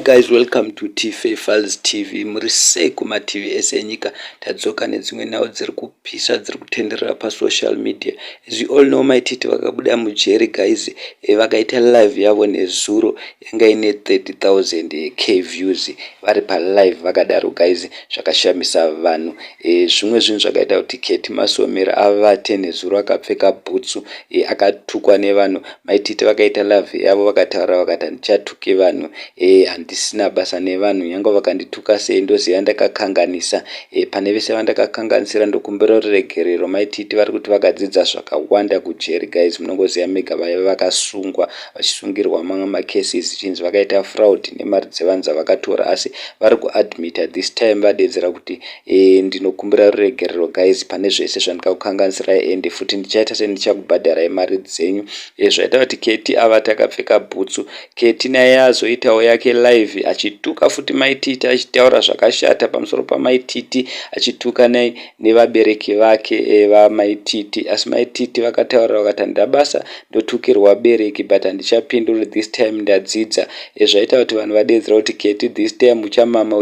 guys, welcome to Titi Files TV. Murisei kuma TV esenyika tadzoka nedzimwe nhau dziri kupisa dziri kutenderera pa social media. As you all know, my Titi vakabuda mujeri guys, vakaita live yavo nezuro yanga ine 30,000 k views vari pa live vakadaro guys, zvakashamisa vanhu. Zvimwe zvinhu zvakaita kuti Ketty Masomera avate nezuro akapfeka bhutsu akatukwa nevanhu. My Titi vakaita live yavo vakataura vakati ndichatuke vanhu, handisina basa nevanhu, nyangwe vakandituka sei ndoziva ndakakanganisa. Pane vese vandakakanganisira ndokumbira ruregerero. My Titi vari kuti vakadzidza zvakawanda kujeri guys, munongoziva mega vaiva vakasungwa vachisungirwa mamwe macases chinzi vakaita fraud nemari dzevanhu dzavakatora, asi vari kuadmita this time vadedzera kuti ndinokumbira ruregerero guys pane zvese zvandikakukanganisirai, ende futi ndichaita sendichakubhadharai mari dzenyu. Zvaita kuti Ketty avata akapfeka bhutsu. Ketty naye azoitawo yake live achituka futi My Titi, achitaura zvakashata pamusoro paMy Titi, achituka nevabereki vake vaMy Titi. Asi My Titi vakataura vakati ndabasa ndotukirwa vabereki but handichapinduri this time, ndadzidza. Zvaita kuti vanhu vadedzera kuti Ketty this time uchamama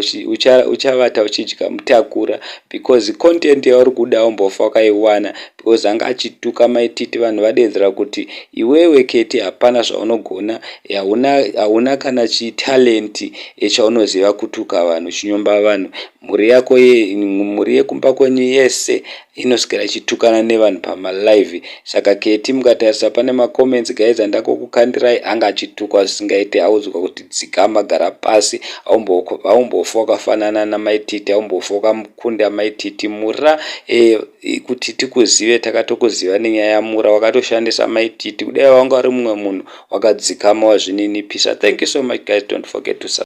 uchavata uchidya mutakura, because content yauri kuda umbofa wakaiwana, because anga achituka My Titi. Vanhu vadedzera kuti iwewe Ketty hapana zvaunogona, hauna kana chitalenti chaunoziva kutuka vanhu, chinyomba vanhu. Mhuri yako mhuri yekumba kwenyu yese inoswera ichitukana nevanhu pamalive. Saka Ketty mukatarisa pane macomments guys andakokukandirai anga achitukwa zvisingaite, audzwa kuti dzikama gara pasi, aumbofa wakafanana naMy Titi, aumbofa wakamukunda My Titi. Mura kuti tikuzive takatokuziva nenyaya yamura wakatoshandisa My Titi, kudai wanga uri mumwe munhu wakadzikama wazvinini. Peace. Thank you so much guys, don't forget to subscribe.